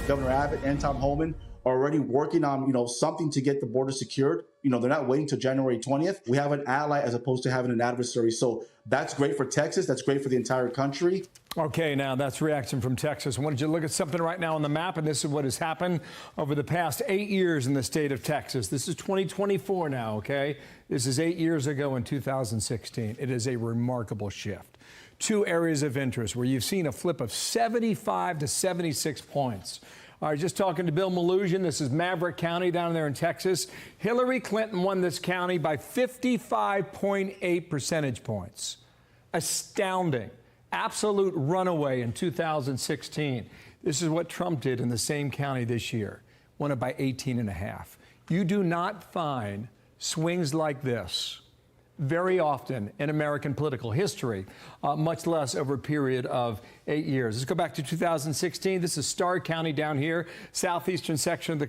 Governor Abbott and Tom Homan are already working on, something to get the border secured. They're not waiting till January 20th. We have an ally as opposed to having an adversary. So that's great for Texas. That's great for the entire country. Okay, now that's reaction from Texas. I wanted you to look at something right now on the map, and this is what has happened over the past 8 years in the state of Texas. This is 2024 now, okay? This is 8 years ago in 2016. It is a remarkable shift. 2 areas of interest where you've seen a flip of 75 to 76 points. All right, just talking to Bill Melugin. This is Maverick County down there in Texas. Hillary Clinton won this county by 55.8 percentage points. Astounding. Absolute runaway in 2016. This is what Trump did in the same county this year. Won it by 18.5. You do not find swings like this very often in American political history, much less over a period of 8 years. Let's go back to 2016. This is Starr County down here, southeastern section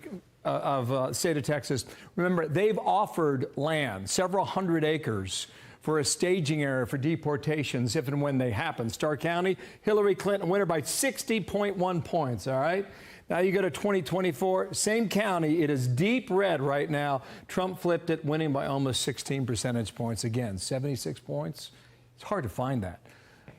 of the state of Texas. Remember, they've offered land, several hundred acres, for a staging area for deportations if and when they happen. Starr County, Hillary Clinton winner by 60.1 points, all right? Now you go to 2024, same county, it is deep red right now. Trump flipped it, winning by almost 16 percentage points. Again, 76 points. It's hard to find that.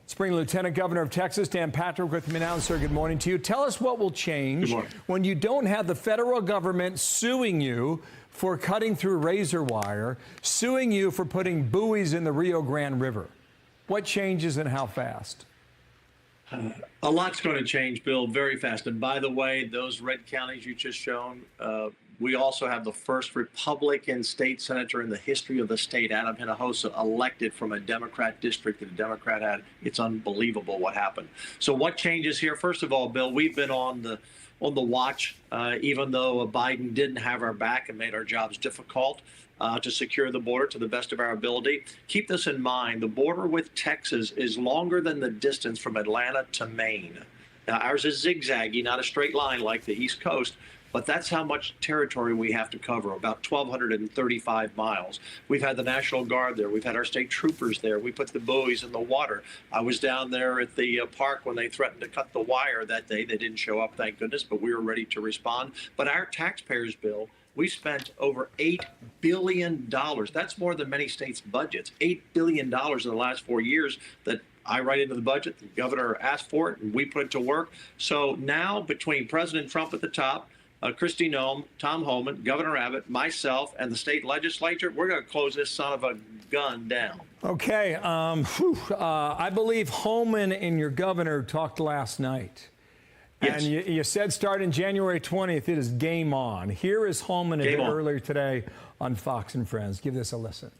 Spring Lieutenant Governor of Texas, Dan Patrick, with me now. Sir, good morning to you. Tell us what will change when you don't have the federal government suing you for cutting through razor wire, suing you for putting buoys in the Rio Grande River. What changes and how fast? A lot's going to change, Bill, very fast. And by the way, those red counties you just shown, we also have the first Republican state senator in the history of the state, Adam Hinojosa, elected from a Democrat district that a Democrat had. It's unbelievable what happened. So what changes here? First of all, Bill, we've been on the watch, even though Biden didn't have our back and made our jobs difficult to secure the border to the best of our ability. Keep this in mind. The border with Texas is longer than the distance from Atlanta to Maine. Now, ours is zigzaggy, not a straight line like the East Coast, but that's how much territory we have to cover, about 1,235 miles. We've had the National Guard there. We've had our state troopers there. We put the buoys in the water. I was down there at the park when they threatened to cut the wire that day. They didn't show up, thank goodness, but we were ready to respond. But our taxpayers' bill, we spent over $8 billion. That's more than many states' budgets. $8 billion in the last 4 years that I write into the budget. The governor asked for it, and we put it to work. So now, between President Trump at the top, Kristi Noem, Tom Homan, Governor Abbott, myself, and the state legislature, we're going to close this son of a gun down. Okay. I believe Homan and your governor talked last night. Yes. And you said starting January 20th, it is game on. Here is Homan a bit earlier today on Fox and Friends. Give this a listen.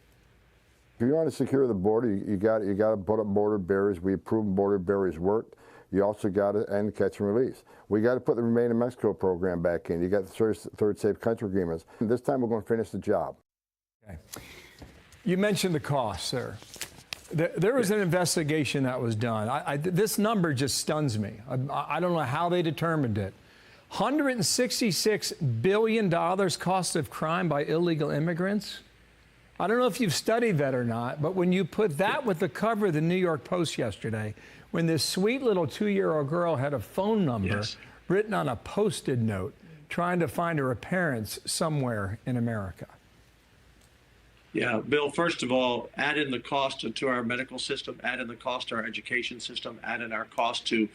If you want to secure the border, you got to put up border barriers. We've proven border barriers worked. You also got to end catch and release. We got to put the Remain in Mexico program back in. You got the third safe country agreements. And this time we're going to finish the job. Okay. You mentioned the cost, sir. There was an investigation that was done. This number just stuns me. I don't know how they determined it. $166 billion cost of crime by illegal immigrants. I don't know if you've studied that or not, but when you put that with the cover of the New York Post yesterday, when this sweet little 2-year-old girl had a phone number written on a Post-it note trying to find her parents somewhere in America. Yeah, Bill, first of all, add in the cost to our medical system, add in the cost to our education system, add in our cost to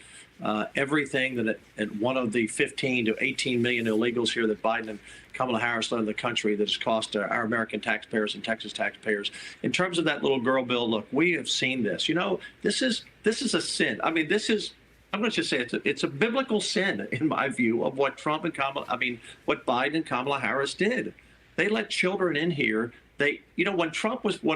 everything that at one of the 15 to 18 million illegals here that Biden and Kamala Harris led in the country that has cost our American taxpayers and Texas taxpayers. In terms of that little girl, Bill, look, we have seen this. You know, this is a sin. I mean, I'm going to just say it's a biblical sin, in my view, of what what Biden and Kamala Harris did. They let children in here. When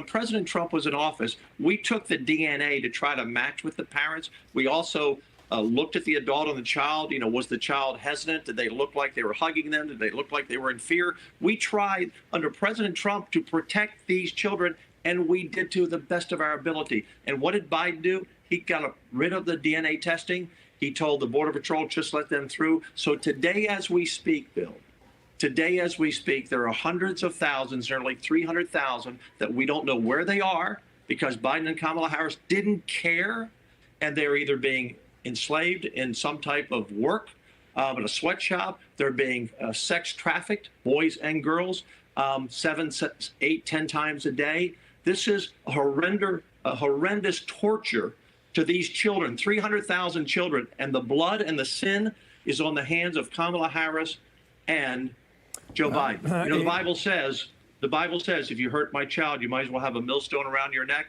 President Trump was in office, we took the DNA to try to match with the parents. We also looked at the adult and the child. You know, was the child hesitant? Did they look like they were hugging them? Did they look like they were in fear? We tried under President Trump to protect these children, and we did to the best of our ability. And what did Biden do? He got rid of the DNA testing. He told the Border Patrol, just let them through. So today, as we speak, Bill, there are hundreds of thousands, nearly 300,000, that we don't know where they are because Biden and Kamala Harris didn't care, and they're either being enslaved in some type of work in a sweatshop. They're being sex trafficked, boys and girls, 7, 8, 10 times a day. This is a horrendous torture to these children, 300,000 children, and the blood and the sin is on the hands of Kamala Harris and Joe Biden. You know, the Bible says, if you hurt my child, you might as well have a millstone around your neck.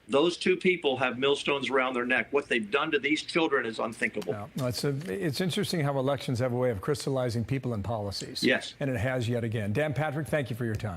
Those two people have millstones around their neck. What they've done to these children is unthinkable. No, it's interesting how elections have a way of crystallizing people and policies. Yes. And it has yet again. Dan Patrick, thank you for your time.